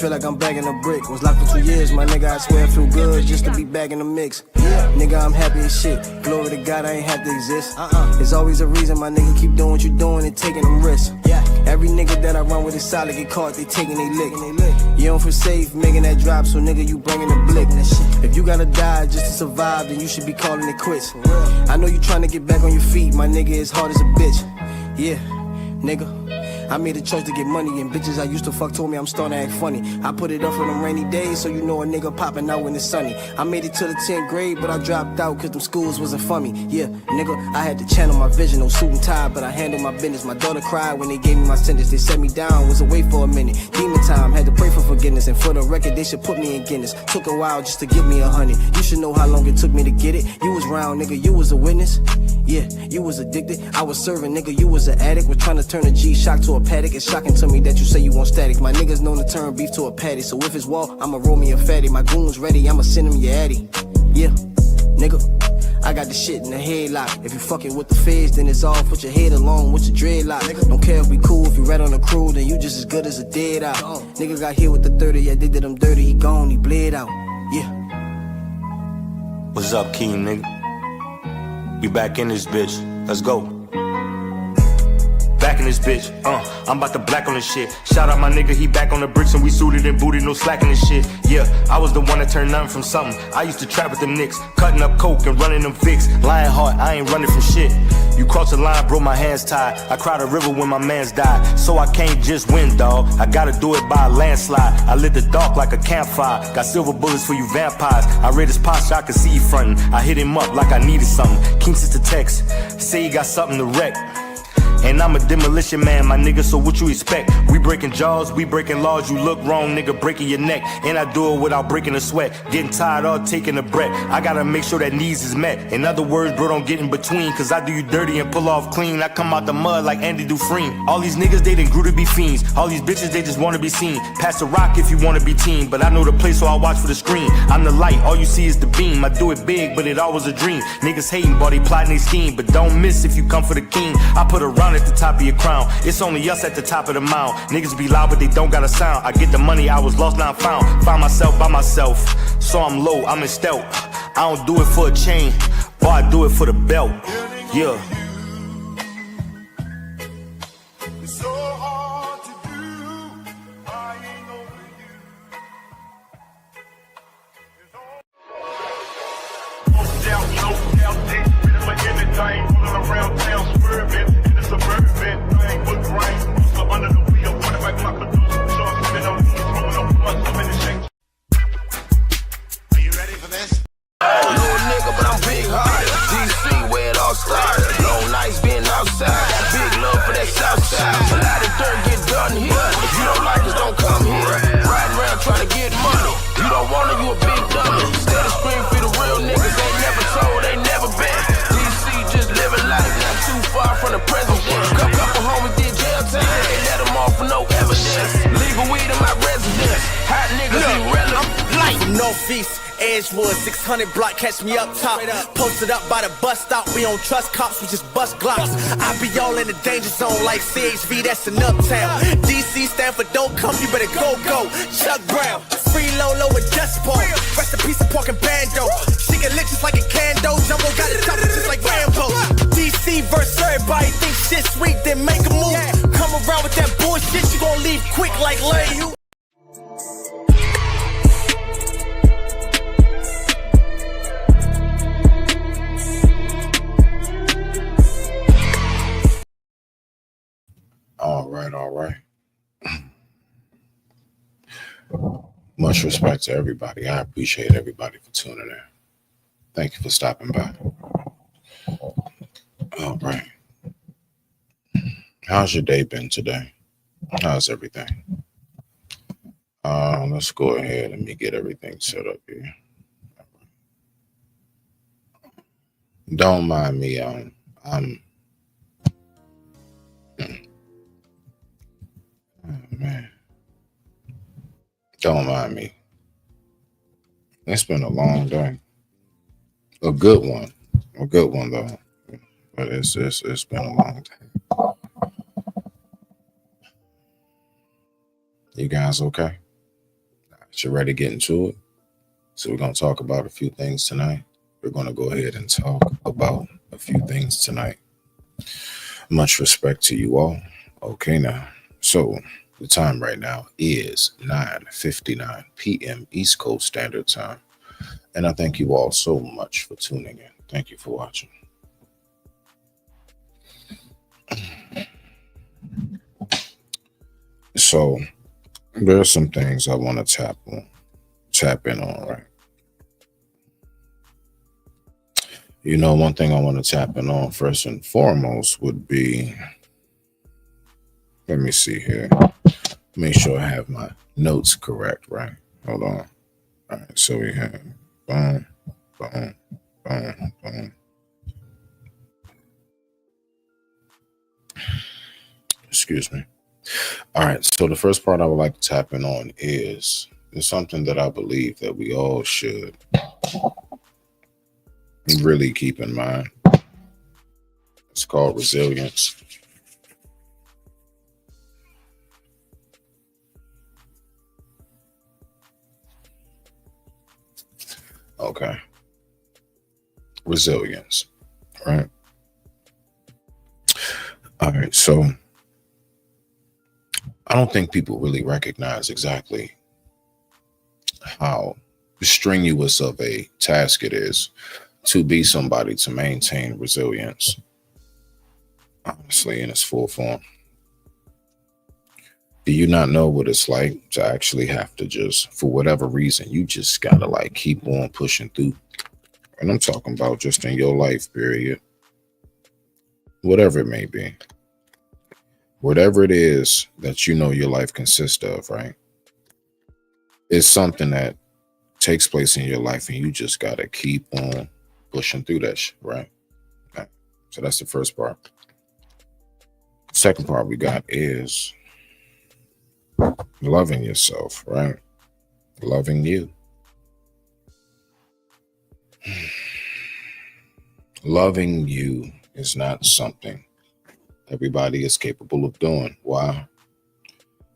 feel like I'm bagging a brick. Was locked for 2 years, my nigga, I swear I feel good just to be back in the mix. Nigga, I'm happy as shit. Glory to God, I ain't have to exist. There's always a reason, my nigga, keep doing what you doing and taking them risks. Every nigga that I run with is solid, get caught, they taking they lick. You don't feel safe making that drop, so nigga, you bringing the blick. If you gotta die just to survive, then you should be calling it quits. I know you trying to get back on your feet, my nigga, it's hard as a bitch. Yeah, nigga, I made a choice to get money, and bitches I used to fuck told me I'm starting to act funny. I put it up for them rainy days, so you know a nigga popping out when it's sunny. I made it to the 10th grade, but I dropped out cause them schools wasn't for me. Yeah, nigga, I had to channel my vision, no suit and tie, but I handled my business. My daughter cried when they gave me my sentence. They set me down, was away for a minute. Demon time, had to pray for forgiveness, and for the record, they should put me in Guinness. Took a while just to get me 100. You should know how long it took me to get it. You was round, nigga, you was a witness. Yeah, you was addicted. I was serving, nigga, you was an addict. We're trying to turn a G-Shock to a Paddock. It's shocking to me that you say you want static. My niggas known to turn beef to a patty. So if it's wall, I'ma roll me a fatty. My goons ready, I'ma send him your addy. Yeah, nigga, I got the shit in the headlock. If you fucking with the feds, then it's off. Put your head along with your dreadlock. Nigga, don't care if we cool. If you red on the crew, then you just as good as a dead out. Nigga got hit with the 30, yeah, they did him dirty. He gone, he bled out. Yeah. What's up, Keem, nigga? We back in this bitch. Let's go. Back in this bitch, I'm about to black on this shit. Shout out my nigga, he back on the bricks and we suited and booted, no slacking this shit. Yeah, I was the one that turned nothing from something. I used to trap with them nicks, cutting up coke and running them fix. Lion heart, I ain't running from shit. You crossed the line, bro, my hands tied. I cried a river when my mans died. So I can't just win, dawg. I gotta do it by a landslide. I lit the dark like a campfire. Got silver bullets for you vampires. I read his posture, I could see he frontin'. I hit him up like I needed something. King sent the text, say he got something to wreck. And I'm a demolition man, my nigga, so what you expect? We breaking jaws, we breaking laws. You look wrong, nigga, breaking your neck. And I do it without breaking a sweat. Getting tired of taking a breath. I gotta make sure that needs is met. In other words, bro, don't get in between. Cause I do you dirty and pull off clean. I come out the mud like Andy Dufresne. All these niggas, they done grew to be fiends. All these bitches, they just wanna be seen. Pass the rock if you wanna be team. But I know the place, so I watch for the screen. I'm the light, all you see is the beam. I do it big, but it always a dream. Niggas hating, boy, they plotting they scheme. But don't miss if you come for the king. I put a round at the top of your crown. It's only us at the top of the mound. Niggas be loud, but they don't got a sound. I get the money, I was lost, now I'm found. Find myself by myself, so I'm low, I'm in stealth. I don't do it for a chain, but I do it for the belt. Yeah. Northeast, Edgewood, 600 block, catch me up top. Posted up by the bus stop, we don't trust cops, we just bust glocks. I be all in the danger zone like CHV, that's in Uptown. DC stand for don't come, you better go. Chuck Brown, free Lolo with Just Park. Rest in peace of Pork and Bando. She get lit just like a candle, Jumbo got it top just like Rambo. DC versus everybody, think shit sweet, then make a move. Come around with that bullshit, you gon' leave quick like Larry Hughes. All right. Much respect to everybody. I appreciate everybody for tuning in. Thank you for stopping by. All right. How's your day been today? How's everything? Let's go ahead and me get everything set up here. Don't mind me. Oh, man. Don't mind me. It's been a long day. A good one though. But it's been a long day. You guys okay? But you ready to get into it? So we're going to talk about a few things tonight. We're going to go ahead and talk about a few things tonight. Much respect to you all. Okay, now. So the time right now is 9:59 p.m. East Coast Standard Time. And I thank you all so much for tuning in. Thank you for watching. So there are some things I want to tap in on, right? You know, one thing I want to tap in on first and foremost would be, let me see here. Make sure I have my notes correct, right? Hold on. All right, so we have boom, boom, boom, boom. Excuse me. All right, so the first part I would like to tap in on is something that I believe that we all should really keep in mind. It's called resilience. Okay. Resilience, right? All right, so I don't think people really recognize exactly how strenuous of a task it is to be somebody to maintain resilience, honestly, in its full form. Do you not know what it's like to actually have to just, for whatever reason, you just gotta like keep on pushing through? And I'm talking about just in your life, period. Whatever it may be. Whatever it is that you know your life consists of, right? It's something that takes place in your life and you just gotta keep on pushing through that shit, right? So that's the first part. Second part we got is loving yourself, right? Loving you. Loving you is not something everybody is capable of doing. Why?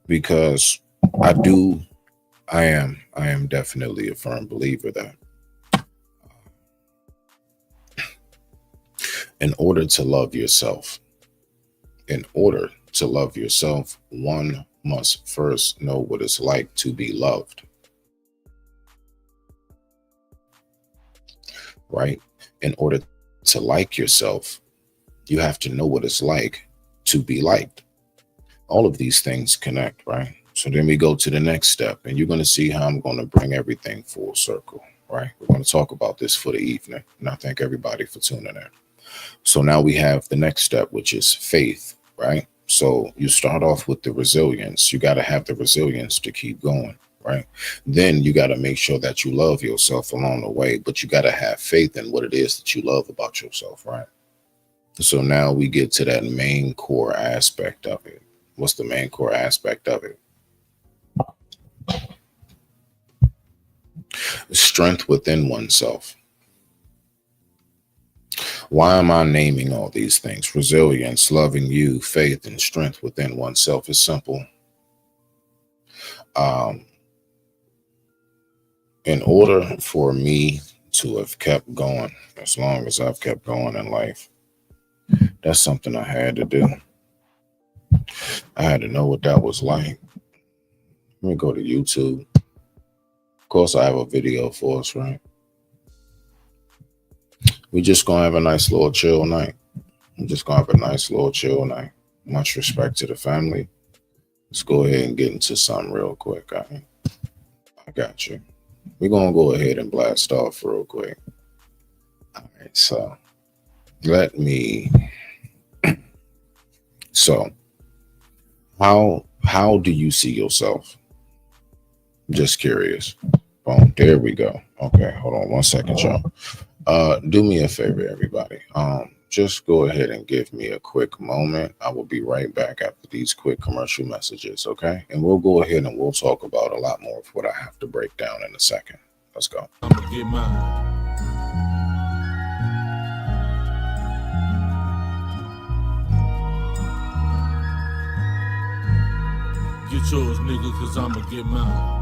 Because I am definitely a firm believer that in order to love yourself, one must first know what it's like to be loved. Right? In order to like yourself, you have to know what it's like to be liked. All of these things connect, right? So then we go to the next step, and you're going to see how I'm going to bring everything full circle, right? We're going to talk about this for the evening, and I thank everybody for tuning in. So now we have the next step, which is faith, right? So you start off with the resilience. You got to have the resilience to keep going, right? Then you got to make sure that you love yourself along the way, but you got to have faith in what it is that you love about yourself, right? So now we get to that main core aspect of it. What's the main core aspect of it? Strength within oneself. Why am I naming all these things? Resilience, loving you, faith, and strength within oneself is simple. In order for me to have kept going as long as I've kept going in life, that's something I had to do. I had to know what that was like. Let me go to YouTube. Of course, I have a video for us, right? We just gonna have a nice little chill night. Much respect to the family. Let's go ahead and get into something real quick. I got you. We're gonna go ahead and blast off real quick. All right, so let me. So, how do you see yourself? Just curious. Boom, there we go. Okay, hold on 1 second, y'all. Do me a favor, everybody. Just go ahead and give me a quick moment. I will be right back after these quick commercial messages, okay? And we'll go ahead and we'll talk about a lot more of what I have to break down in a second. Let's go. I'm gonna get mine. Get yours, nigga, cause I'ma get mine.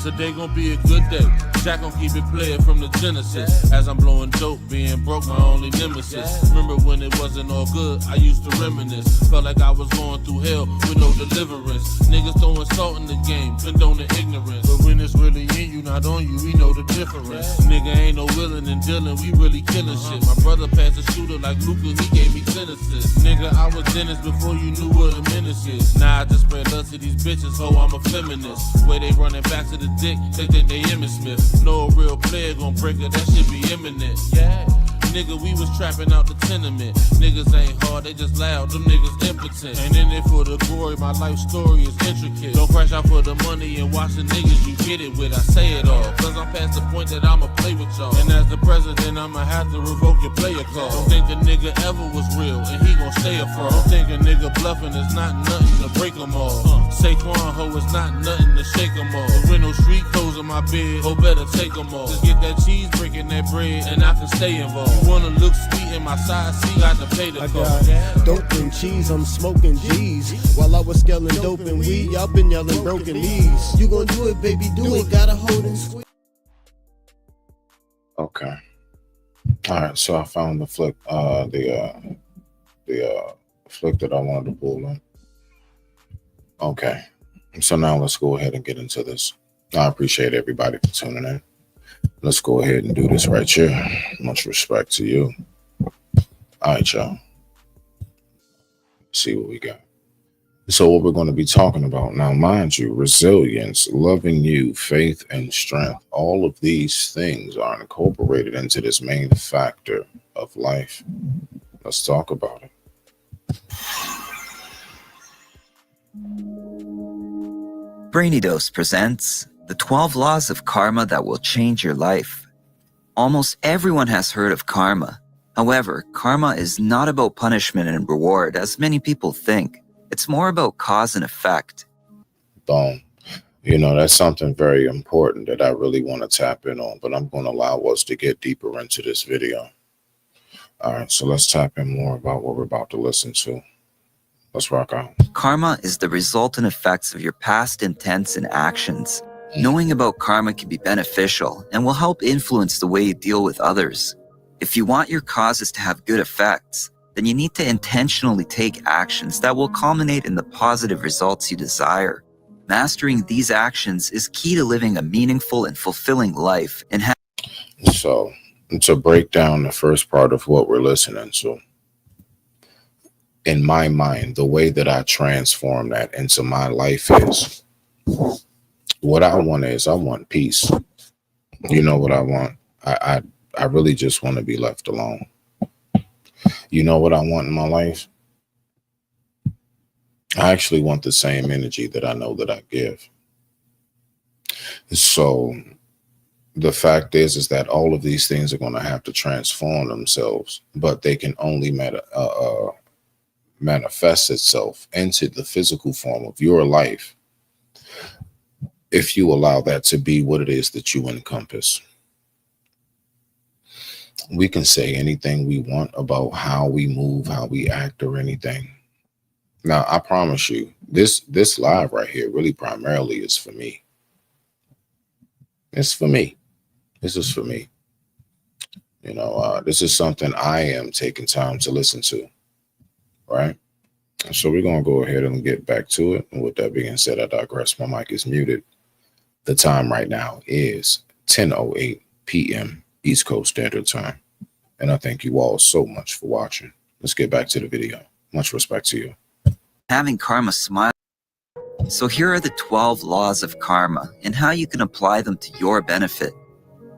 Today gon' be a good day. Jack gon' keep it playing from the Genesis. As I'm blowing dope, being broke, my only nemesis. Remember when it wasn't all good, I used to reminisce. Felt like I was going through hell with no deliverance. Niggas throwing salt in the game, condoning ignorance. But when it's really in you, not on you, we know the difference. Nigga ain't no willing and dealing, we really killing shit. My brother passed a shooter like Luca, he gave me sentences. Nigga, I was Dennis before you knew what a menace is. Now I just spread love to these bitches, ho, I'm a feminist. Way they running back to the dick, they think they Emmitt Smith. No real player gon' break it, that shit be imminent. Yeah. Nigga, we was trapping out the tenement. Niggas ain't hard, they just loud, them niggas impotent. Ain't in it for the glory, my life story is intricate. Don't crash out for the money and watch the niggas you get it with. I say it all, cause I'm past the point that I'ma play with y'all. And as the president, I'ma have to revoke your player call. Don't think the nigga ever was real, and he gon' stay a fraud. Don't think a nigga bluffing is not nothing to break them all. Saquon, ho, it's not nothing to shake them all. There no street clothes in my bed, ho, better take them all. Just get that cheese, breaking that bread, and I can stay involved. Wanna look sweet in my side seat, got to pay the cost. I got dope and cheese, I'm smoking G's. While I was scaling dope and weed, y'all been yelling broken knees. You gon' do it, baby, do it, gotta hold and squeeze. Okay. All right, so I found the flick, the flick that I wanted to pull in. Okay, so now let's go ahead and get into this. I appreciate everybody for tuning in. Let's go ahead and do this right here. Much respect to you. All right, y'all. See what we got. So what we're going to be talking about now, mind you, resilience, loving you, faith, and strength. All of these things are incorporated into this main factor of life. Let's talk about it. Brainy Dose presents the 12 laws of karma that will change your life. Almost everyone has heard of karma. However, karma is not about punishment and reward, as many people think. It's more about cause and effect. Boom. You know, that's something very important that I really want to tap in on, but I'm going to allow us to get deeper into this video. All right, so let's tap in more about what we're about to listen to. Let's rock out. Karma is the resultant effects of your past intents and actions. Knowing about karma can be beneficial and will help influence the way you deal with others. If you want your causes to have good effects, then you need to intentionally take actions that will culminate in the positive results you desire. Mastering these actions is key to living a meaningful and fulfilling life. And So, to break down the first part of what we're listening to, in my mind, the way that I transform that into my life is, what I want is, I want peace. You know what I want? I really just want to be left alone. You know what I want in my life? I actually want the same energy that I know that I give. So the fact is that all of these things are going to have to transform themselves, but they can only manifest itself into the physical form of your life if you allow that to be what it is that you encompass. We can say anything we want about how we move, how we act, or anything. Now, I promise you, this live right here really primarily is for me. It's for me. This is for me. You know, this is something I am taking time to listen to, right? So we're going to go ahead and get back to it. And with that being said, I digress. My mic is muted. The time right now is 10:08 p.m. East Coast Standard Time. And I thank you all so much for watching. Let's get back to the video. Much respect to you. having karma smile. So here are the 12 laws of karma and how you can apply them to your benefit.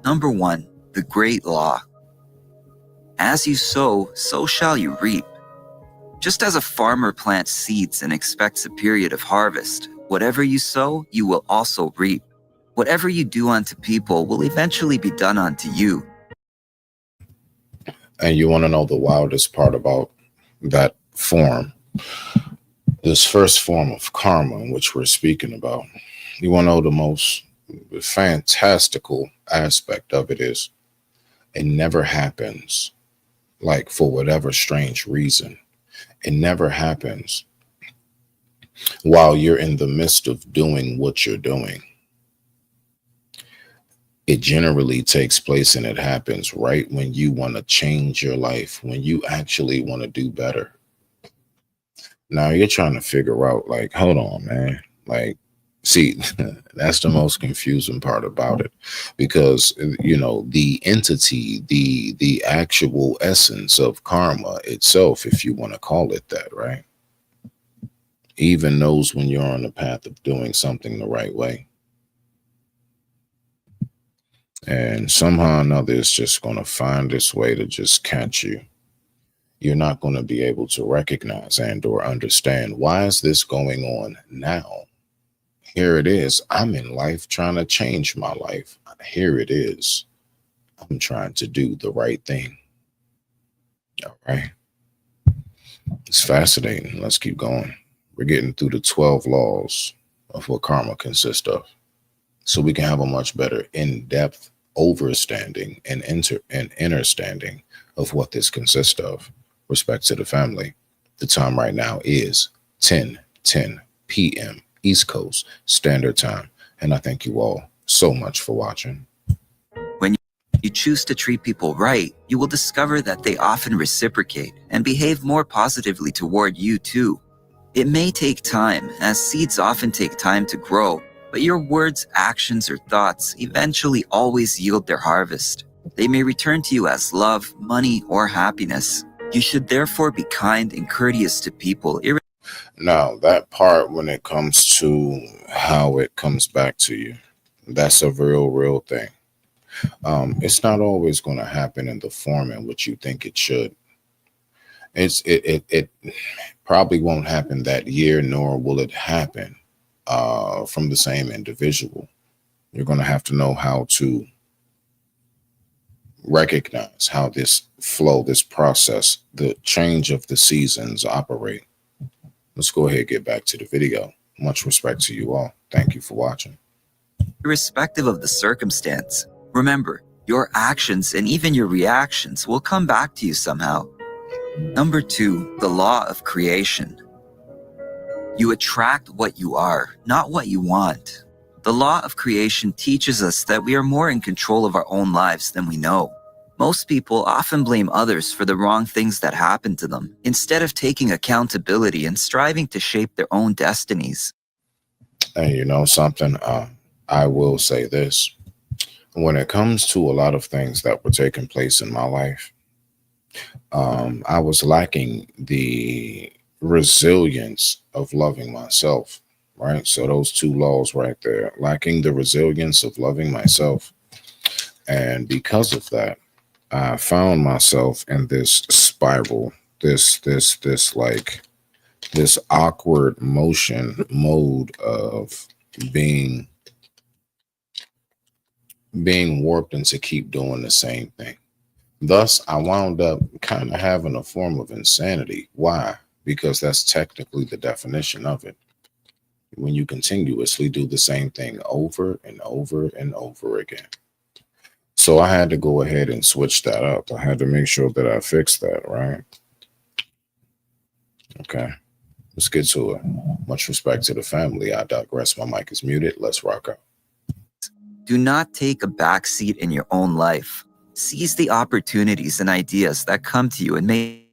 Number 1, the great law. As you sow, so shall you reap. Just as a farmer plants seeds and expects a period of harvest, whatever you sow, you will also reap. Whatever you do unto people will eventually be done unto you. And you want to know the wildest part about that form, this first form of karma, in which we're speaking about. You want to know the most fantastical aspect of it is it never happens, like for whatever strange reason. It never happens while you're in the midst of doing what you're doing. It generally takes place and it happens right when you want to change your life, when you actually want to do better. Now you're trying to figure out, like, hold on, man. Like, see, that's the most confusing part about it, because the entity, the actual essence of karma itself, if you want to call it that, right, even knows when you're on the path of doing something the right way. And somehow or another, it's just going to find its way to just catch you. You're not going to be able to recognize and or understand, why is this going on now? Here it is. I'm in life trying to change my life. Here it is. I'm trying to do the right thing. All right. It's fascinating. Let's keep going. We're getting through the 12 laws of what karma consists of, so we can have a much better in-depth overstanding and understanding of what this consists of. Respect to the family. The time right now is 10:10 p.m. East Coast Standard Time, and I thank you all so much for watching. When you choose to treat people right, you will discover that they often reciprocate and behave more positively toward you too. It may take time, as seeds often take time to grow, but your words, actions, or thoughts eventually always yield their harvest. They may return to you as love, money, or happiness. You should therefore be kind and courteous to people. Now, that part, when it comes to how it comes back to you, that's a real thing. It's not always going to happen in the form in which you think it should. It probably won't happen that year, nor will it happen from the same individual. You're going to have to know how to recognize how this flow, this process, the change of the seasons operate. Let's go ahead and get back to the video. Much respect to you all. Thank you for watching. Irrespective of the circumstance, remember, your actions and even your reactions will come back to you somehow. Number 2, the law of creation. You attract what you are, not what you want. The law of creation teaches us that we are more in control of our own lives than we know. Most people often blame others for the wrong things that happen to them, instead of taking accountability and striving to shape their own destinies. And you know something, I will say this. When it comes to a lot of things that were taking place in my life, I was lacking the resilience of loving myself, right? So those 2 laws right there, lacking the resilience of loving myself. And because of that, I found myself in this spiral, this awkward motion mode of being warped into keep doing the same thing. Thus, I wound up kind of having a form of insanity. Why? Because that's technically the definition of it. When you continuously do the same thing over and over and over again. So I had to go ahead and switch that up. I had to make sure that I fixed that, right? Okay, let's get to it. Much respect to the family. I digress. My mic is muted. Let's rock out. Do not take a back seat in your own life. Seize the opportunities and ideas that come to you and make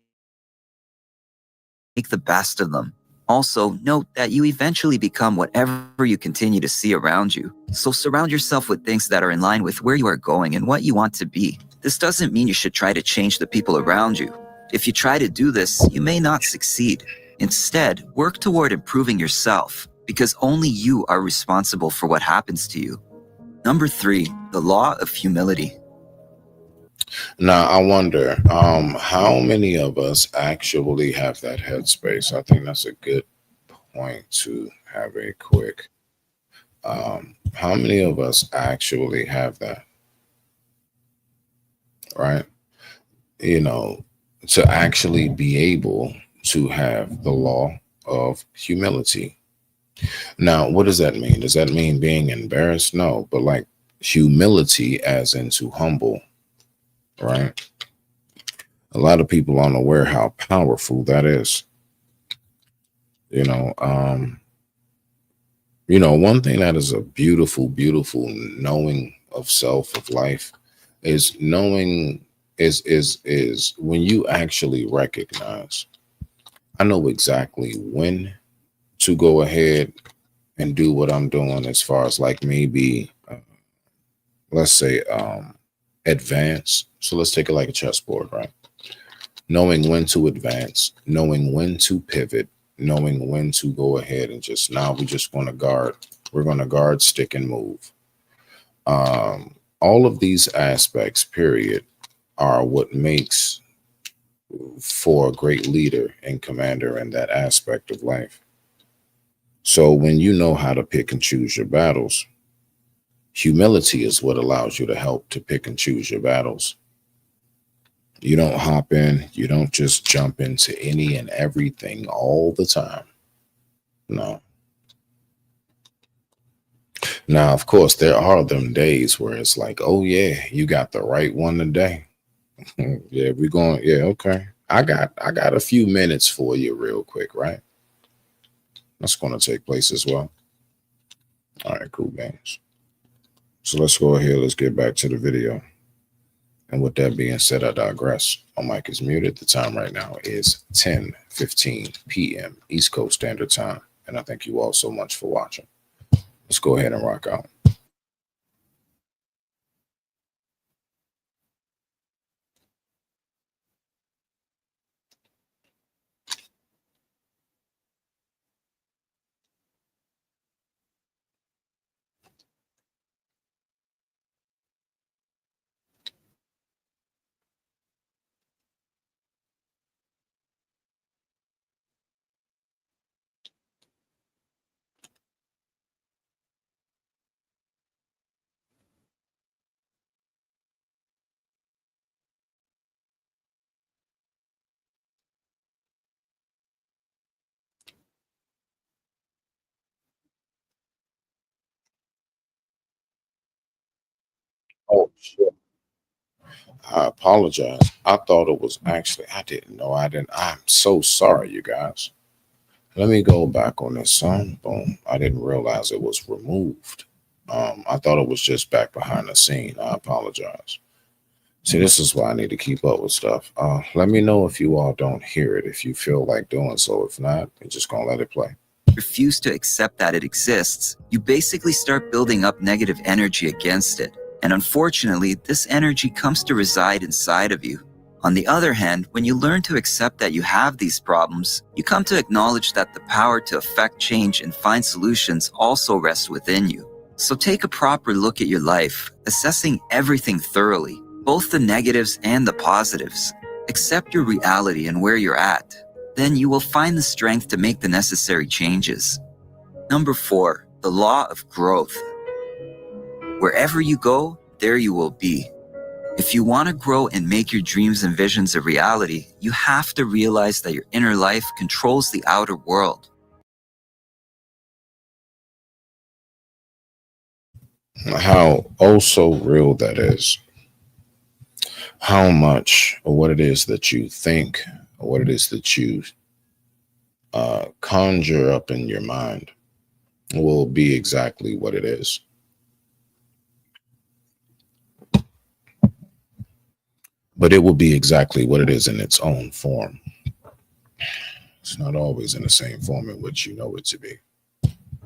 the best of them. Also, note that you eventually become whatever you continue to see around you. So surround yourself with things that are in line with where you are going and what you want to be. This doesn't mean you should try to change the people around you. If you try to do this, you may not succeed. Instead, work toward improving yourself, because only you are responsible for what happens to you. Number 3, the law of humility. Now, I wonder how many of us actually have that headspace. I think that's a good point to have a quick. How many of us actually have that? Right? You know, to actually be able to have the law of humility. Now, what does that mean? Does that mean being embarrassed? No, but like humility as into humble. Right? A lot of people aren't aware how powerful that is. One thing that is a beautiful, beautiful knowing of self, of life, is knowing is when you actually recognize, I know exactly when to go ahead and do what I'm doing, as far as like maybe let's say advance. So let's take it like a chessboard, right? Knowing when to advance, knowing when to pivot, knowing when to go ahead and just, now we just want to guard. We're going to guard, stick, and move. All of these aspects, period, are what makes for a great leader and commander in that aspect of life. So when you know how to pick and choose your battles, humility is what allows you to help to pick and choose your battles. You don't hop in, you don't just jump into any and everything all the time. No. Now, of course, there are them days where it's like, oh yeah, you got the right one today. Yeah, we're going, yeah, okay. I got a few minutes for you real quick, right? That's going to take place as well. All right, cool games. So let's go ahead, let's get back to the video. And with that being said, I digress. My mic is muted. The time right now is 10:15 p.m. East Coast Standard Time. And I thank you all so much for watching. Let's go ahead and rock out. Oh, shit. I apologize. I thought it was actually, I didn't know. I'm so sorry, you guys. Let me go back on this song. Boom. I didn't realize it was removed. I thought it was just back behind the scene. I apologize. See, this is why I need to keep up with stuff. Let me know if you all don't hear it, if you feel like doing so. If not, I'm just going to let it play. Refuse to accept that it exists, you basically start building up negative energy against it. And unfortunately, this energy comes to reside inside of you. On the other hand, when you learn to accept that you have these problems, you come to acknowledge that the power to affect change and find solutions also rests within you. So take a proper look at your life, assessing everything thoroughly, both the negatives and the positives. Accept your reality and where you're at. Then you will find the strength to make the necessary changes. Number 4, the law of growth. Wherever you go, there you will be. If you want to grow and make your dreams and visions a reality, you have to realize that your inner life controls the outer world. How oh so real that is. How much or what it is that you think, or what it is that you conjure up in your mind will be exactly what it is. But it will be exactly what it is in its own form. It's not always in the same form in which you know it to be.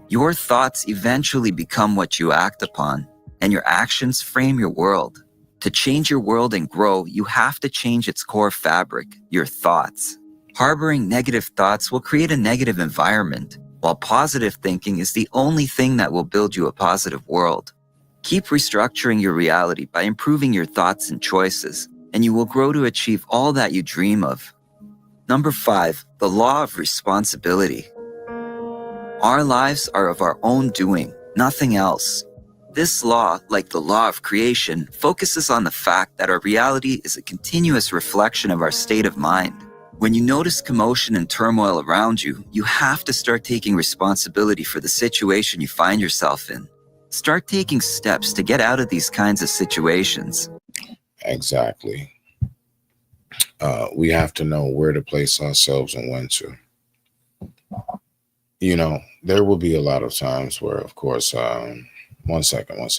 Your thoughts eventually become what you act upon, and your actions frame your world. To change your world and grow, you have to change its core fabric, your thoughts. Harboring negative thoughts will create a negative environment, while positive thinking is the only thing that will build you a positive world. Keep restructuring your reality by improving your thoughts and choices, and you will grow to achieve all that you dream of. Number 5, the law of responsibility. Our lives are of our own doing, nothing else. This law, like the law of creation, focuses on the fact that our reality is a continuous reflection of our state of mind. When you notice commotion and turmoil around you, you have to start taking responsibility for the situation you find yourself in. Start taking steps to get out of these kinds of situations. Exactly. We have to know where to place ourselves and when to. You know, there will be a lot of times where, of course, one second.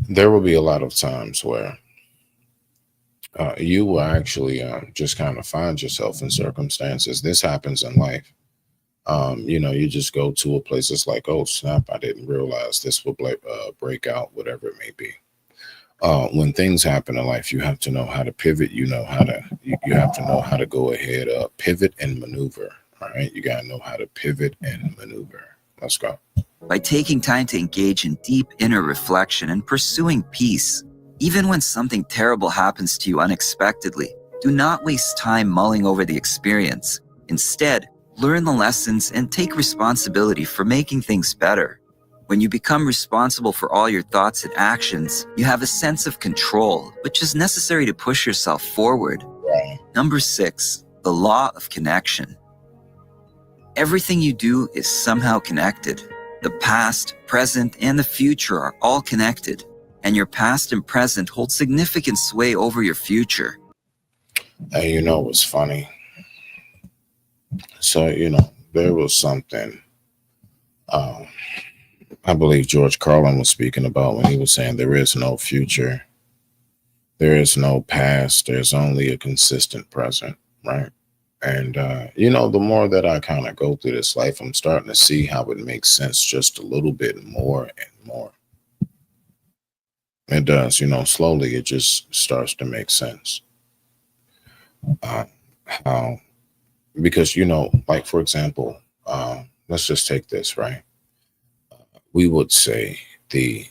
there will be a lot of times where you will actually just kind of find yourself in circumstances. This happens in life. You just go to a place that's like, oh snap, I didn't realize this will break out, whatever it may be. When things happen in life, you have to know how to pivot. You have to know how to go ahead, pivot and maneuver. All right. You got to know how to pivot and maneuver. Let's go. By taking time to engage in deep inner reflection and pursuing peace, even when something terrible happens to you unexpectedly, do not waste time mulling over the experience. Instead, learn the lessons and take responsibility for making things better. When you become responsible for all your thoughts and actions, you have a sense of control, which is necessary to push yourself forward. Number 6, the law of connection. Everything you do is somehow connected. The past, present, and the future are all connected, and your past and present hold significant sway over your future. And you know what's funny? So, there was something I believe George Carlin was speaking about when he was saying there is no future, there is no past, there's only a consistent present, right? And, the more that I kind of go through this life, I'm starting to see how it makes sense just a little bit more and more. It does, slowly it just starts to make sense. Because, like, for example, let's just take this, right? We would say the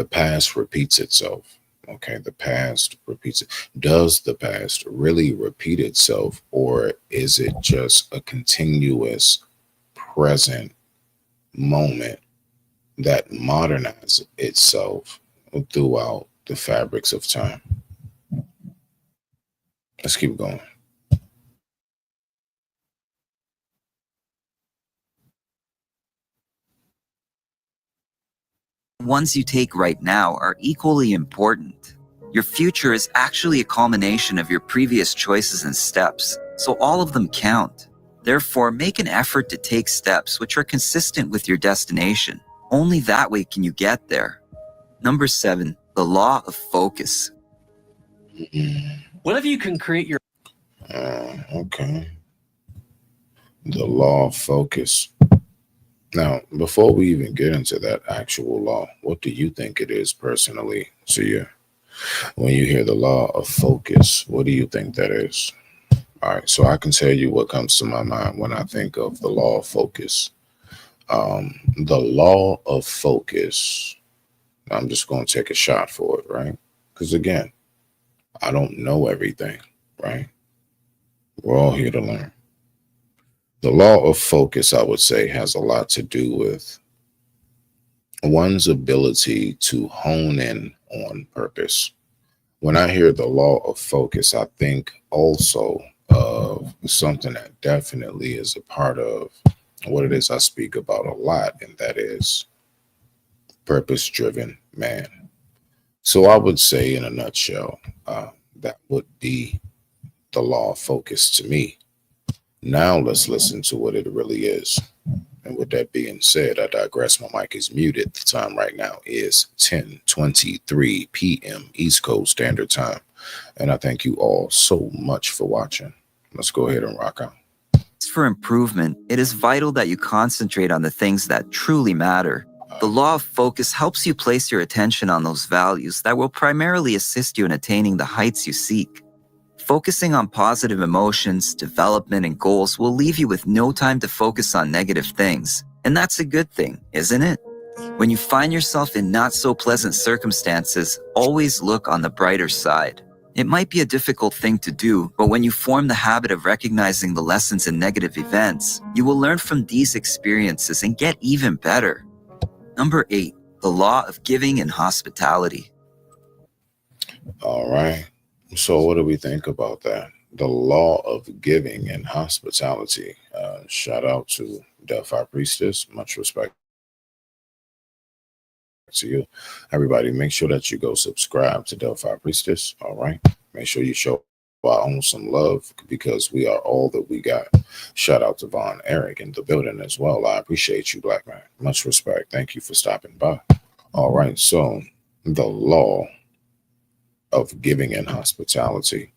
past repeats itself. Okay, the past repeats it. Does the past really repeat itself, or is it just a continuous present moment that modernizes itself throughout the fabrics of time? Let's keep going. Ones you take right now are equally important. Your future is actually a culmination of your previous choices and steps, so all of them count. Therefore, make an effort to take steps which are consistent with your destination. Only that way can you get there. Number 7, the law of focus. What if you can create your... Okay. The law of focus. Now, before we even get into that actual law, what do you think it is personally to you? When you hear the law of focus, what do you think that is? All right, so I can tell you what comes to my mind when I think of the law of focus. The law of focus, I'm just going to take a shot for it, right? Because again, I don't know everything, right? We're all here to learn. The law of focus, I would say, has a lot to do with one's ability to hone in on purpose. When I hear the law of focus, I think also of something that definitely is a part of what it is I speak about a lot, and that is purpose-driven man. So I would say in a nutshell, that would be the law of focus to me. Now let's listen to what it really is. And with that being said, I digress. My mic is muted. The time right now is 10:23 p.m. East Coast Standard Time. And I thank you all so much for watching. Let's go ahead and rock out. For improvement, it is vital that you concentrate on the things that truly matter. The law of focus helps you place your attention on those values that will primarily assist you in attaining the heights you seek. Focusing on positive emotions, development, and goals will leave you with no time to focus on negative things. And that's a good thing, isn't it? When you find yourself in not-so-pleasant circumstances, always look on the brighter side. It might be a difficult thing to do, but when you form the habit of recognizing the lessons in negative events, you will learn from these experiences and get even better. Number 8, the law of giving and hospitality. All right. So what do we think about that? The law of giving and hospitality. Shout out to Delphi Priestess. Much respect to you. Everybody, make sure that you go subscribe to Delphi Priestess. All right. Make sure you show our own some love, because we are all that we got. Shout out to Von Eric in the building as well. I appreciate you, black man. Much respect. Thank you for stopping by. All right. So the law of giving and hospitality.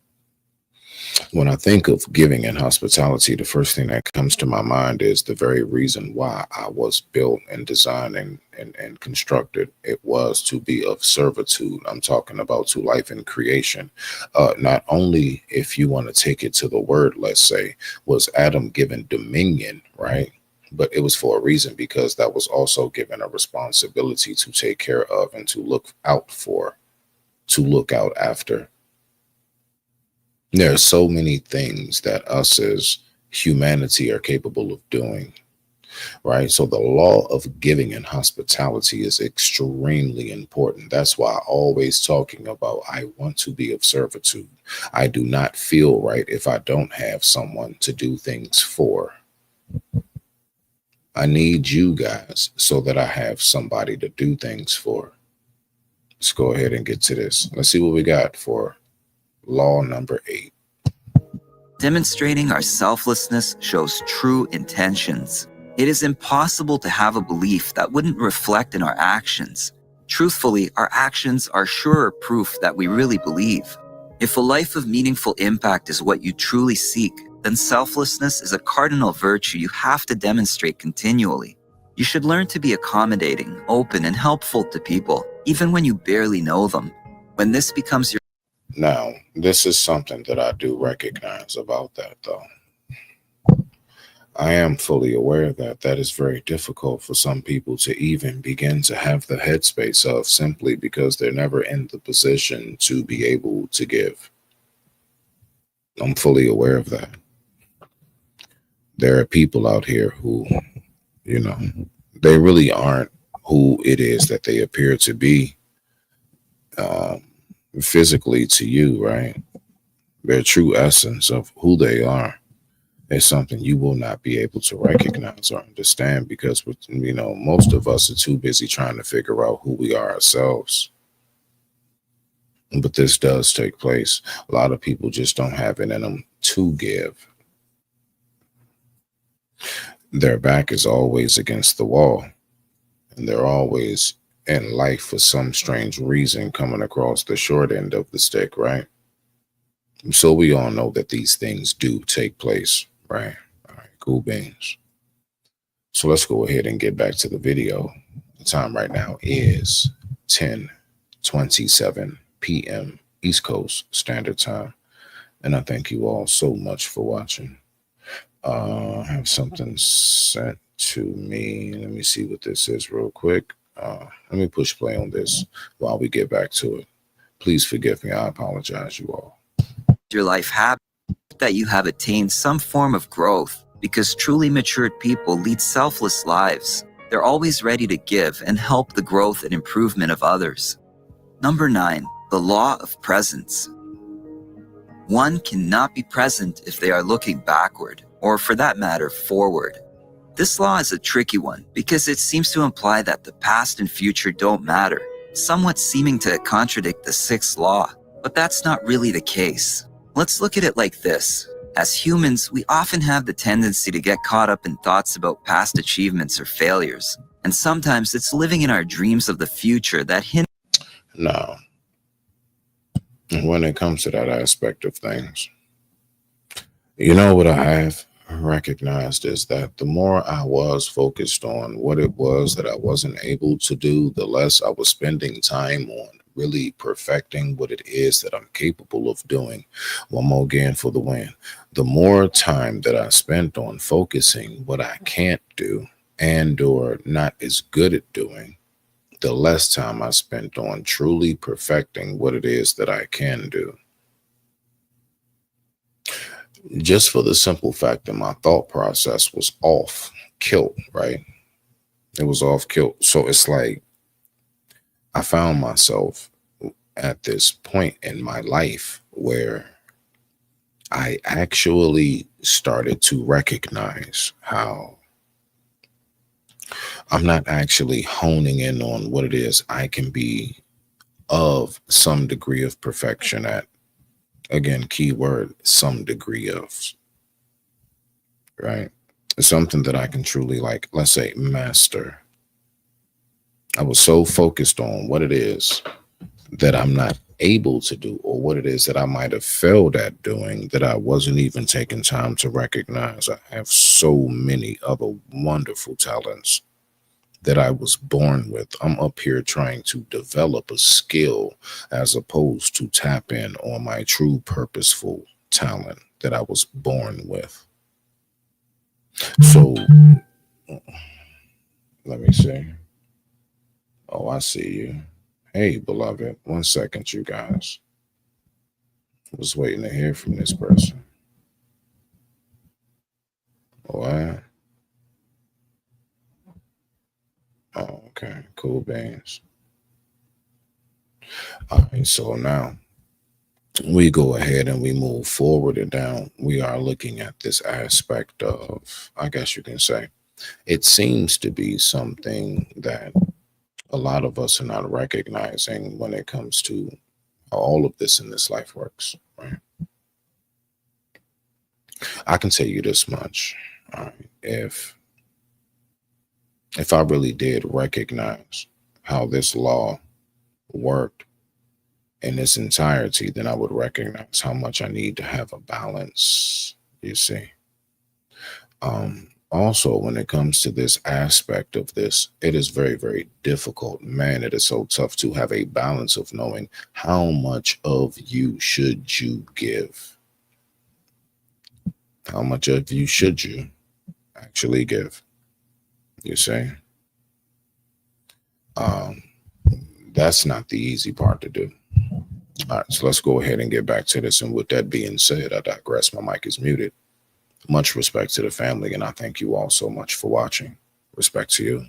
When I think of giving and hospitality, the first thing that comes to my mind is the very reason why I was built and designed and constructed. It was to be of servitude. I'm talking about to life and creation. Not only, if you want to take it to the word, let's say, was Adam given dominion, right? But it was for a reason, because that was also given a responsibility to take care of and to look out for, to look out after. There are so many things that us as humanity are capable of doing, right? So the law of giving and hospitality is extremely important. That's why I always talking about, I want to be of servitude. I do not feel right if I don't have someone to do things for. I need you guys so that I have somebody to do things for. Let's go ahead and get to this. Let's see what we got for law number 8. Demonstrating our selflessness shows true intentions. It is impossible to have a belief that wouldn't reflect in our actions. Truthfully, our actions are surer proof that we really believe. If a life of meaningful impact is what you truly seek, then selflessness is a cardinal virtue you have to demonstrate continually. You should learn to be accommodating, open, and helpful to people, even when you barely know them. When this becomes your Now, this is something that I do recognize about that, though. I am fully aware that that is very difficult for some people to even begin to have the headspace of, simply because they're never in the position to be able to give. I'm fully aware of that. There are people out here who, they really aren't who it is that they appear to be physically to you, right? Their true essence of who they are is something you will not be able to recognize or understand, because most of us are too busy trying to figure out who we are ourselves. But this does take place. A lot of people just don't have it in them to give. Their back is always against the wall, and they're always in life for some strange reason coming across the short end of the stick, right? So we all know that these things do take place, right? All right, cool beans. So let's go ahead and get back to the video. The time right now is 10:27 p.m. East Coast Standard Time. And I thank you all so much for watching. I have something sent to me. Let me see what this is real quick. Let me push play on this while we get back to it. Please forgive me. I apologize, you all. your life habit, that you have attained some form of growth, because truly matured people lead selfless lives. They're always ready to give and help the growth and improvement of others. Number 9, the law of presence. One cannot be present if they are looking backward, or for that matter, forward. This law is a tricky one because it seems to imply that the past and future don't matter, somewhat seeming to contradict the 6th law, but that's not really the case. Let's look at it like this. As humans, we often have the tendency to get caught up in thoughts about past achievements or failures, and sometimes it's living in our dreams of the future that hinders. Now, when it comes to that aspect of things, what I have recognized is that the more I was focused on what it was that I wasn't able to do, the less I was spending time on really perfecting what it is that I'm capable of doing. One more again for the win. The more time that I spent on focusing what I can't do and or not as good at doing, the less time I spent on truly perfecting what it is that I can do. Just for the simple fact that my thought process was off kilt, right? It was off kilt. So it's like I found myself at this point in my life where I actually started to recognize how I'm not actually honing in on what it is I can be of some degree of perfection at. Again, keyword, some degree of, right? It's something that I can truly, let's say, master. I was so focused on what it is that I'm not able to do, or what it is that I might have failed at doing that I wasn't even taking time to recognize. I have so many other wonderful talents that I was born with. I'm up here trying to develop a skill as opposed to tap in on my true purposeful talent that I was born with. So let me see. Oh, I see you. Hey, beloved. 1 second, you guys. I was waiting to hear from this person. What? Oh, okay. Cool beans. All right, so now we go ahead and we move forward and down. We are looking at this aspect of, I guess you can say, it seems to be something that a lot of us are not recognizing when it comes to how all of this in this life works, right? I can tell you this much. If I really did recognize how this law worked in its entirety, then I would recognize how much I need to have a balance, you see. Also, when it comes to this aspect of this, it is very, very difficult. Man, it is so tough to have a balance of knowing how much of you should you give. How much of you should you actually give? You see? That's not the easy part to do. All right, so let's go ahead and get back to this. And with that being said, I digress. My mic is muted. Much respect to the family, and I thank you all so much for watching. Respect to you.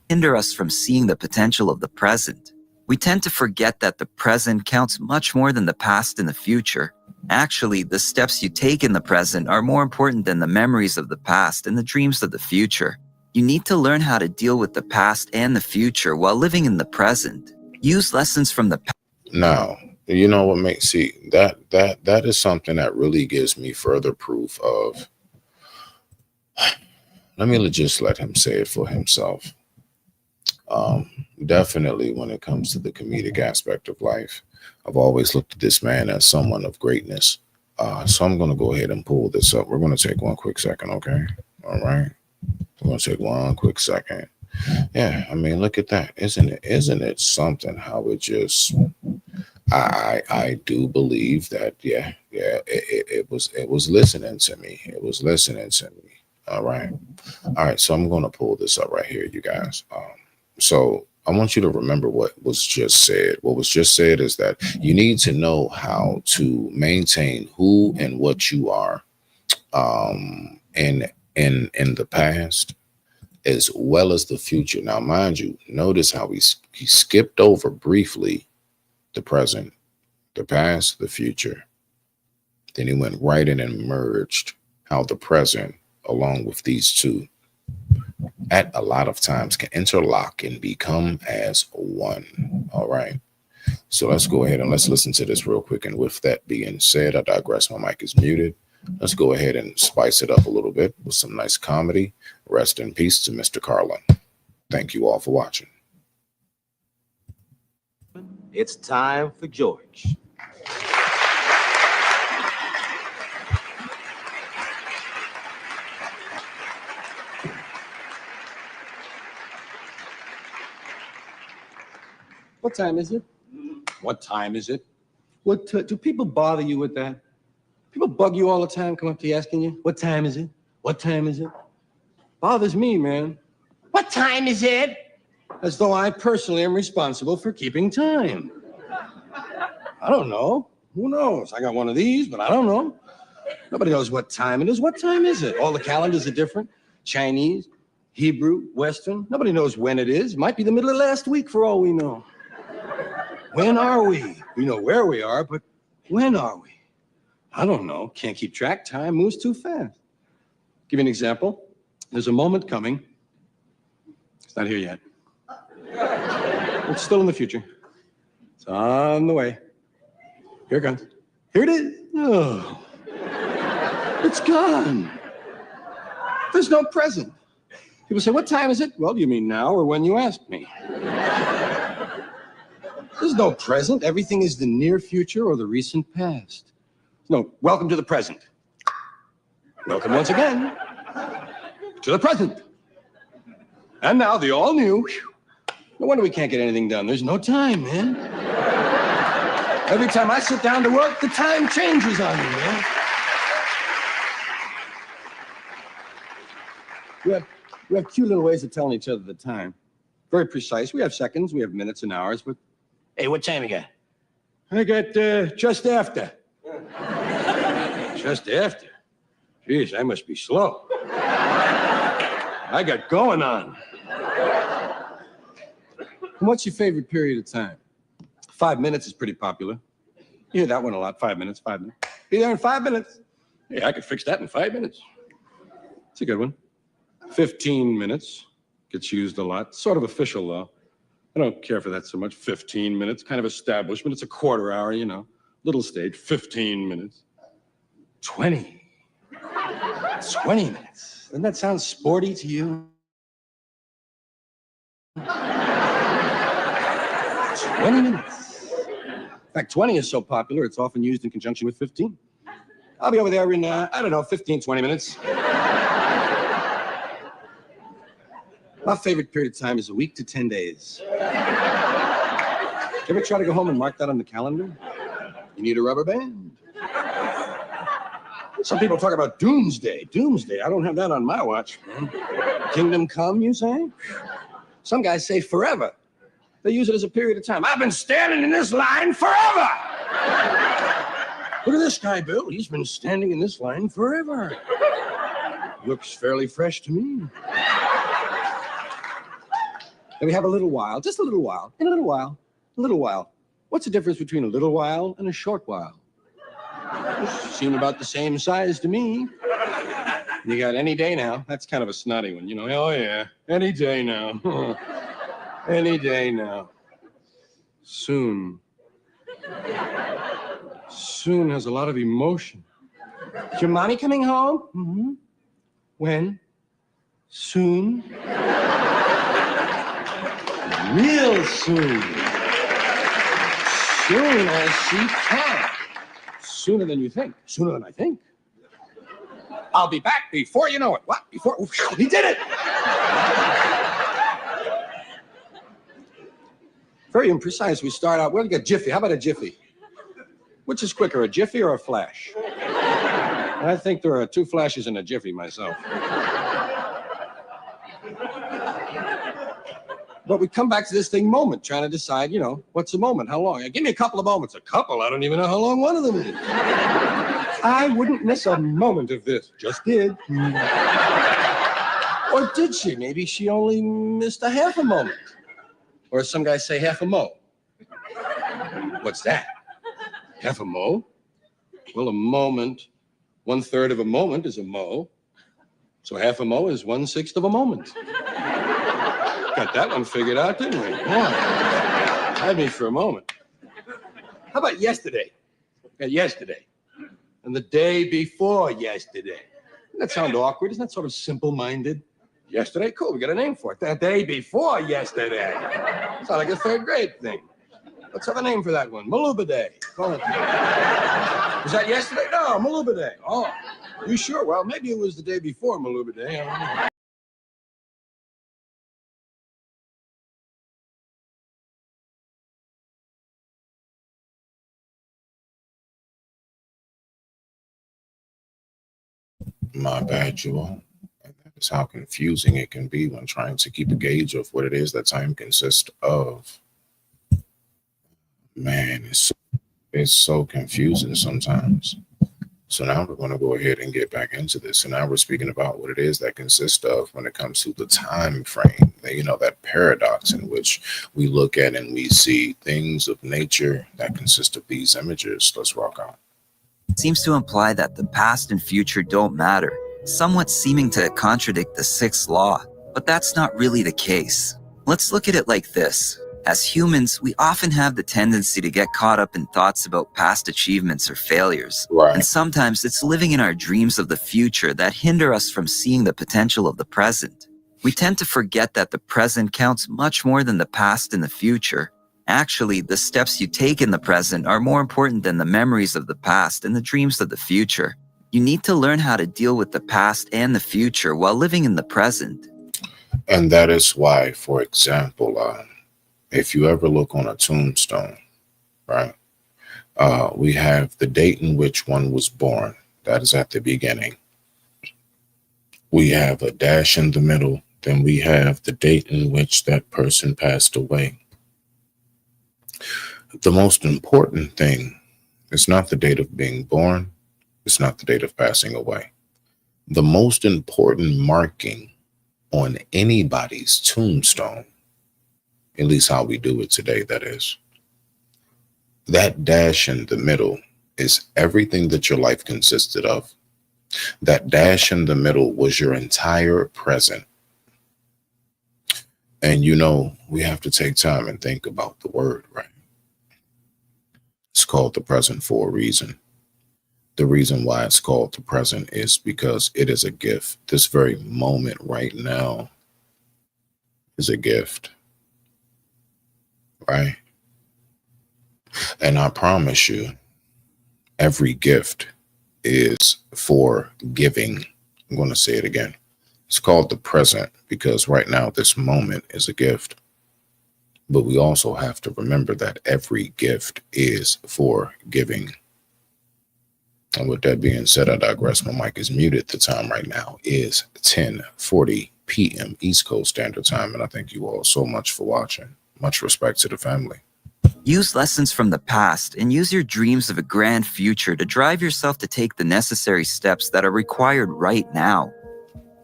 Hinder us from seeing the potential of the present. We tend to forget that the present counts much more than the past and the future. Actually, the steps you take in the present are more important than the memories of the past and the dreams of the future. You need to learn how to deal with the past and the future while living in the present. Use lessons from the past. Now, you know what makes, see, that is something that really gives me further proof of, let me just let him say it for himself. Definitely when it comes to the comedic aspect of life, I've always looked at this man as someone of greatness. So I'm going to go ahead and pull this up. We're going to take one quick second, okay? All right. We're going to take one quick second. Yeah, I mean, look at that. Isn't it something how it just, I do believe that, it was listening to me. It was listening to me. All right. So I'm going to pull this up right here, you guys. So I want you to remember what was just said. What was just said is that you need to know how to maintain who and what you are in the past as well as the future. Now, mind you, notice how he skipped over briefly the present, the past, the future. Then he went right in and merged how the present, along with these two, at a lot of times can interlock and become as one. All right. So let's go ahead and let's listen to this real quick. And with that being said, I digress. My mic is muted. Let's go ahead and spice it up a little bit with some nice comedy. Rest in peace to Mr. Carlin. Thank you all for watching. It's time for George. What time is it? What time is it? Do people bother you with that? People bug you all the time, come up to you asking you, what time is it? What time is it? Bothers me, man. What time is it? As though I personally am responsible for keeping time. I don't know. Who knows? I got one of these, but I don't know. Nobody knows what time it is. What time is it? All the calendars are different. Chinese, Hebrew, Western. Nobody knows when it is. It might be the middle of last week for all we know. When are we? We know where we are, but when are we? I don't know. Can't keep track. Time moves too fast. Give you an example. There's a moment coming. It's not here yet. It's still in the future. It's on the way. Here it comes. Here it is. Oh, it's gone. There's no present. People say, what time is it? Well, do you mean now or when you asked me? There's no present. Everything is the near future or the recent past. No, welcome to the present. Welcome once again to the present. And now the all new. No wonder we can't get anything done. There's no time, man. Every time I sit down to work, the time changes on me, man. We have cute little ways of telling each other the time. Very precise. We have seconds, we have minutes and hours, but hey, what time you got? I got just after. Just after? Jeez, I must be slow. I got going on. What's your favorite period of time? 5 minutes is pretty popular. You hear that one a lot. 5 minutes, 5 minutes. Be there in 5 minutes. Hey, I could fix that in 5 minutes. It's a good one. 15 minutes gets used a lot. Sort of official, though. I don't care for that so much. 15 minutes, kind of establishment. It's a quarter hour, you know. Little stage, 15 minutes. 20. 20 minutes. Doesn't that sound sporty to you? 20 minutes. In fact, 20 is so popular, it's often used in conjunction with 15. I'll be over there in, I don't know, 15, 20 minutes. My favorite period of time is a week to 10 days. You ever try to go home and mark that on the calendar? You need a rubber band. Some people talk about doomsday. Doomsday, I don't have that on my watch. Kingdom come, you say? Some guys say forever. They use it as a period of time. I've been standing in this line forever. Look at this guy, Bill. He's been standing in this line forever. Looks fairly fresh to me. And we have a little while, just a little while, and a little while, a little while. What's the difference between a little while and a short while? They seem about the same size to me. You got any day now. That's kind of a snotty one, you know. Oh, yeah, any day now. Any day now. Soon. Soon has a lot of emotion. Is your mommy coming home? Mm-hmm. When? Soon. Real soon. Soon as she can. Sooner than you think. Sooner than I think. I'll be back before you know it. What? Before? He did it! Very imprecise. We start out, we'll get Jiffy. How about a Jiffy? Which is quicker, a Jiffy or a flash? I think there are 2 flashes in a Jiffy myself. But we come back to this thing moment, trying to decide, you know, what's a moment? How long? Give me a couple of moments. A couple? I don't even know how long one of them is. I wouldn't miss a moment of this. Just did. Or did she? Maybe she only missed a half a moment. Or as some guys say, half a mo. What's that? Half a mo? Well, a moment, 1/3 of a moment is a mo. So half a mo is 1/6 of a moment. Got that one figured out, didn't we? Yeah. Had me for a moment. How about yesterday? Yesterday. And the day before yesterday. Doesn't that sound awkward? Isn't that sort of simple-minded? Yesterday? Cool, we got a name for it. The day before yesterday. Sounds like a 3rd grade thing. Let's have a name for that one. Maluba Day. Call it. Was that yesterday? No, Maluba Day. Oh, you sure? Well, maybe it was the day before Maluba Day. I don't know. My bad, you all. And that is how confusing it can be when trying to keep a gauge of what it is that time consists of. Man, it's so confusing sometimes. So now we're going to go ahead and get back into this. And now we're speaking about what it is that consists of when it comes to the time frame, you know, that paradox in which we look at and we see things of nature that consist of these images. Let's rock out. Seems to imply that the past and future don't matter, somewhat seeming to contradict the 6th law. But that's not really the case. Let's look at it like this. As humans, we often have the tendency to get caught up in thoughts about past achievements or failures. Right. And sometimes it's living in our dreams of the future that hinder us from seeing the potential of the present. We tend to forget that the present counts much more than the past and the future. Actually, the steps you take in the present are more important than the memories of the past and the dreams of the future. You need to learn how to deal with the past and the future while living in the present. And that is why, for example, if you ever look on a tombstone, right, we have the date in which one was born. That is at the beginning. We have a dash in the middle. Then we have the date in which that person passed away. The most important thing is not the date of being born. It's not the date of passing away. The most important marking on anybody's tombstone, at least how we do it today, that is, that dash in the middle is everything that your life consisted of. That dash in the middle was your entire present. And we have to take time and think about the word, right? It's called the present for a reason. The reason why it's called the present is because it is a gift. This very moment right now is a gift, right? And I promise you, every gift is for giving. I'm going to say it again. It's called the present because right now this moment is a gift. But we also have to remember that every gift is for giving. And with that being said, I digress. My mic is muted. The time right now is 10:40 p.m. East Coast Standard Time. And I thank you all so much for watching. Much respect to the family. Use lessons from the past and use your dreams of a grand future to drive yourself to take the necessary steps that are required right now.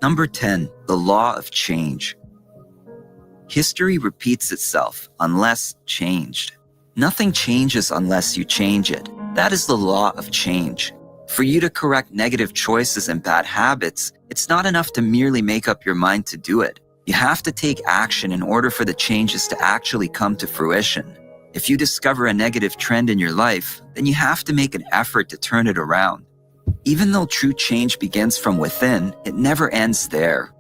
Number 10, the law of change. History repeats itself unless changed. Nothing changes unless you change it. That is the law of change. For you to correct negative choices and bad habits, it's not enough to merely make up your mind to do it. You have to take action in order for the changes to actually come to fruition. If you discover a negative trend in your life, then you have to make an effort to turn it around. Even though true change begins from within, it never ends there.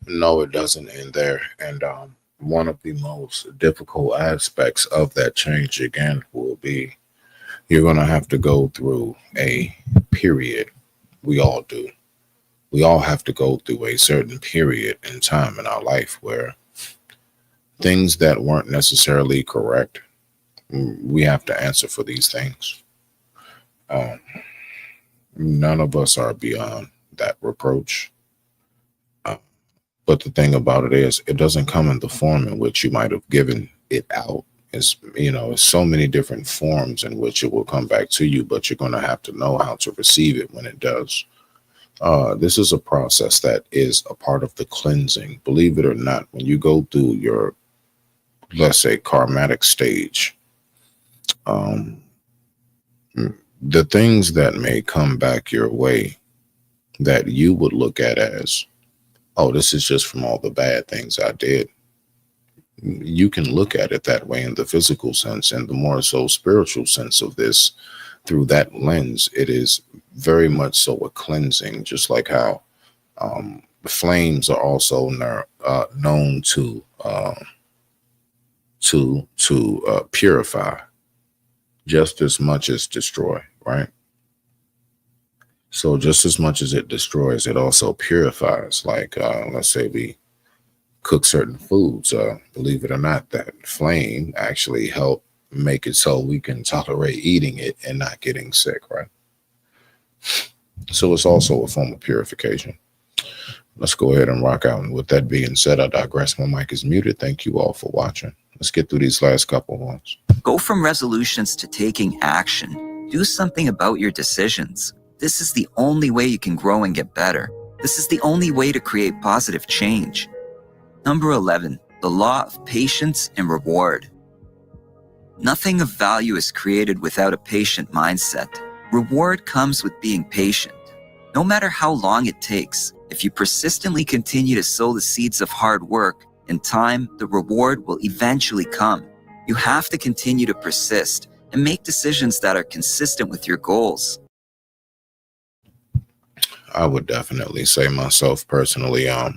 No, it doesn't end there. And one of the most difficult aspects of that change, again, will be you're going to have to go through a period. We all do. We all have to go through a certain period in time in our life where things that weren't necessarily correct, we have to answer for these things. None of us are beyond that reproach. But the thing about it is, it doesn't come in the form in which you might have given it out. It's so many different forms in which it will come back to you, but you're going to have to know how to receive it when it does. This is a process that is a part of the cleansing. Believe it or not, when you go through your, let's say, karmatic stage, the things that may come back your way that you would look at as, oh, this is just from all the bad things I did. You can look at it that way in the physical sense, and the more so spiritual sense of this through that lens. It is very much so a cleansing, just like how flames are also known to purify just as much as destroy, right? So just as much as it destroys, it also purifies. Like, let's say we cook certain foods. Believe it or not, that flame actually help make it so we can tolerate eating it and not getting sick, right? So it's also a form of purification. Let's go ahead and rock out. And with that being said, I digress. My mic is muted. Thank you all for watching. Let's get through these last couple ones. Go from resolutions to taking action. Do something about your decisions. This is the only way you can grow and get better. This is the only way to create positive change. Number 11, the law of patience and reward. Nothing of value is created without a patient mindset. Reward comes with being patient. No matter how long it takes, if you persistently continue to sow the seeds of hard work, in time, the reward will eventually come. You have to continue to persist and make decisions that are consistent with your goals. I would definitely say myself personally, I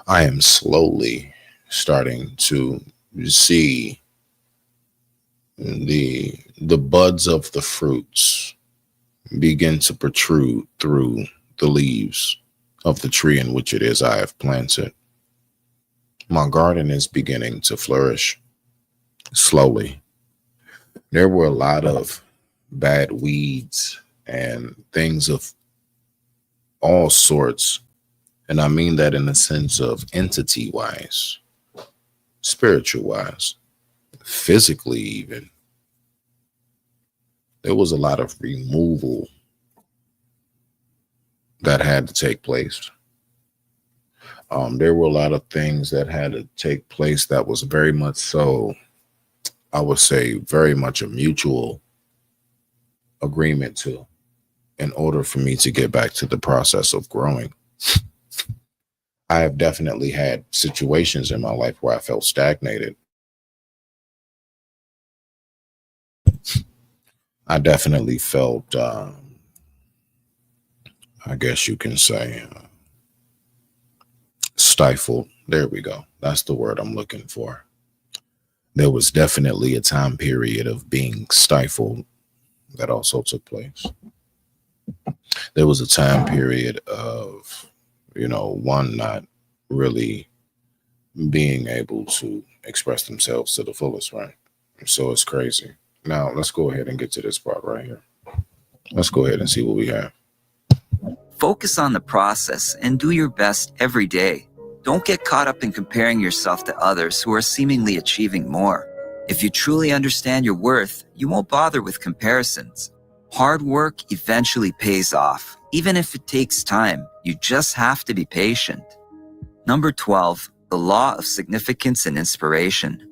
am slowly starting to see the buds of the fruits begin to protrude through the leaves of the tree in which it is I have planted. My garden is beginning to flourish slowly. There were a lot of bad weeds and things of all sorts, and I mean that in the sense of entity-wise, spiritual-wise, physically even. There was a lot of removal that had to take place. There were a lot of things that had to take place that was very much so, I would say, very much a mutual agreement to, in order for me to get back to the process of growing. I have definitely had situations in my life where I felt stagnated. I definitely felt, I guess you can say, stifled. There we go. That's the word I'm looking for. There was definitely a time period of being stifled that also took place. There was a time period of, one not really being able to express themselves to the fullest, right? So it's crazy. Now, let's go ahead and get to this part right here. Let's go ahead and see what we have. Focus on the process and do your best every day. Don't get caught up in comparing yourself to others who are seemingly achieving more. If you truly understand your worth, you won't bother with comparisons. Hard work eventually pays off. Even if it takes time, you just have to be patient. Number 12, the law of significance and inspiration.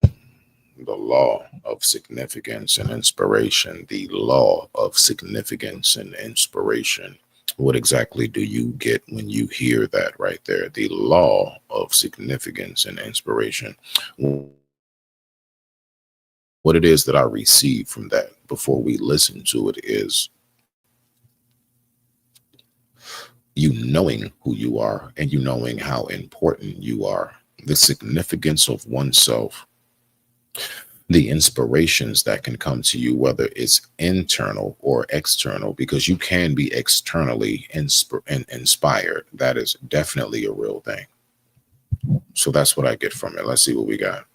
The law of significance and inspiration. The law of significance and inspiration. What exactly do you get when you hear that right there? The law of significance and inspiration. What it is that I receive from that before we listen to it is you knowing who you are and you knowing how important you are, the significance of oneself, the inspirations that can come to you, whether it's internal or external, because you can be externally inspired. That is definitely a real thing. So that's what I get from it. Let's see what we got.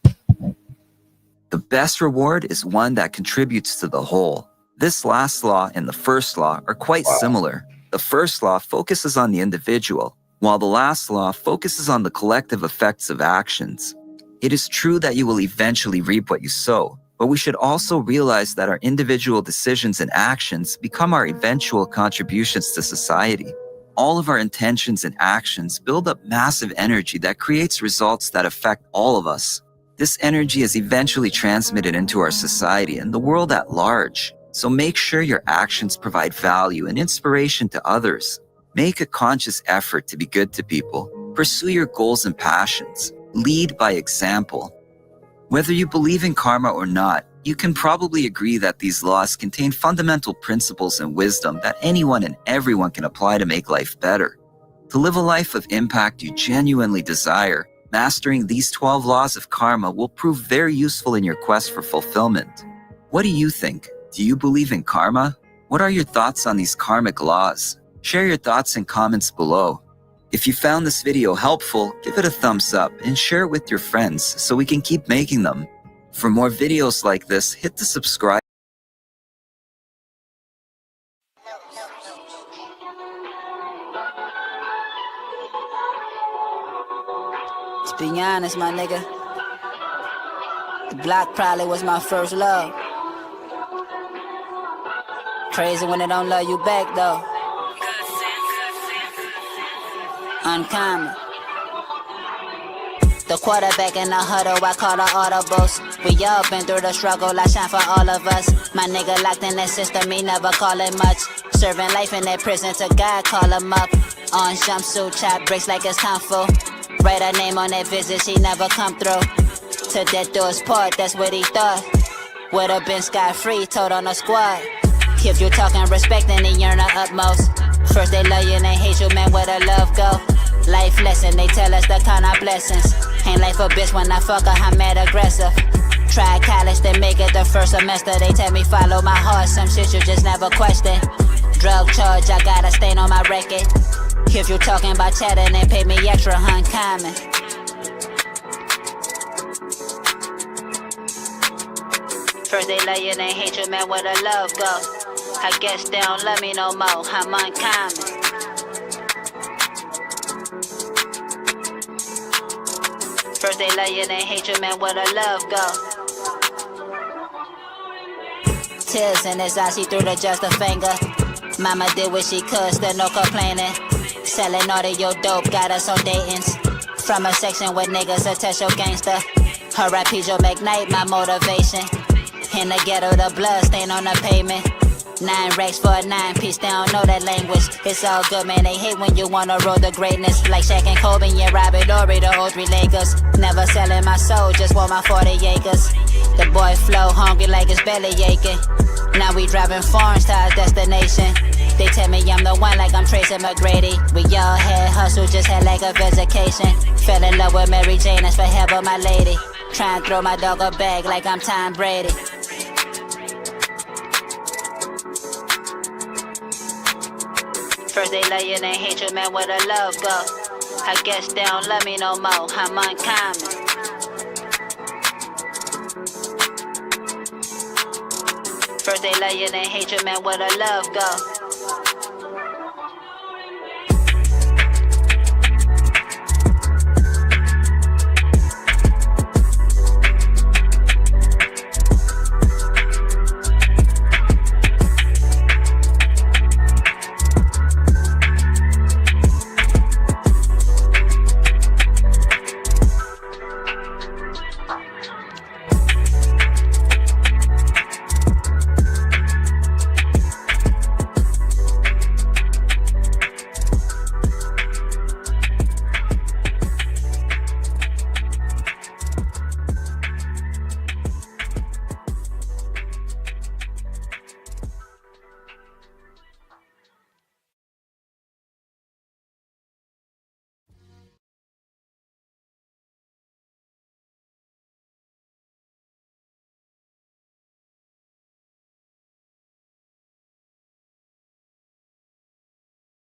The best reward is one that contributes to the whole. This last law and the first law are quite similar. The first law focuses on the individual, while the last law focuses on the collective effects of actions. It is true that you will eventually reap what you sow, but we should also realize that our individual decisions and actions become our eventual contributions to society. All of our intentions and actions build up massive energy that creates results that affect all of us. This energy is eventually transmitted into our society and the world at large. So make sure your actions provide value and inspiration to others. Make a conscious effort to be good to people. Pursue your goals and passions. Lead by example. Whether you believe in karma or not, you can probably agree that these laws contain fundamental principles and wisdom that anyone and everyone can apply to make life better. To live a life of impact you genuinely desire, mastering these 12 laws of karma will prove very useful in your quest for fulfillment. What do you think? Do you believe in karma? What are your thoughts on these karmic laws? Share your thoughts in comments below. If you found this video helpful, give it a thumbs up and share it with your friends so we can keep making them. For more videos like this, hit the subscribe. To be honest, my nigga, the block probably was my first love. Crazy when they don't love you back, though. Uncommon. The quarterback in the huddle, I call the audibles. We all been through the struggle, I shine for all of us. My nigga locked in that system, he never call it much. Serving life in that prison to God, call him up. On jumpsuit, chop bricks like it's Kung Fu. Write her name on that visit, she never come through. To that door's part, that's what he thought. Would've been scot-free, told on the squad. Keep you talking respect and they yearn the utmost. First they love you and they hate you, man, where the love go? Life lesson, they tell us the kind of blessings. Ain't life a bitch when I fuck her, I'm mad aggressive. Try college, then make it the first semester. They tell me follow my heart, some shit you just never question. Drug charge, I got a stain on my record. If you talking about cheddar, then pay me extra, uncommon. First they love you, then hate you, man, where the love go? I guess they don't love me no more, I'm uncommon. First they love you, then hate you, man, where the love go? Tears in his eyes, he threw the just a finger. Mama did what she could, still no complaining. Selling all of your dope, got us on datings. From a section with niggas, attach your gangster. R.I.P. Joe McKnight, my motivation. In the ghetto, the blood stain on the pavement. 9 racks for a 9-piece, they don't know that language. It's all good, man, they hate when you wanna roll the greatness. Like Shaq and Kobe and Robert Ory, the old 3 Lakers. Never selling my soul, just want my 40 acres. The boy flow, hungry like his belly aching. Now we driving foreigns to our destination. They tell me I'm the one like I'm Tracy McGrady. We all had hustle, just had like a vacation. Fell in love with Mary Jane, that's forever my lady. Try and throw my dog a bag like I'm Tom Brady. First they love you, then hate you, man, where the love go? I guess they don't love me no more, I'm uncommon. First they love you, then hate you, man, where the love go?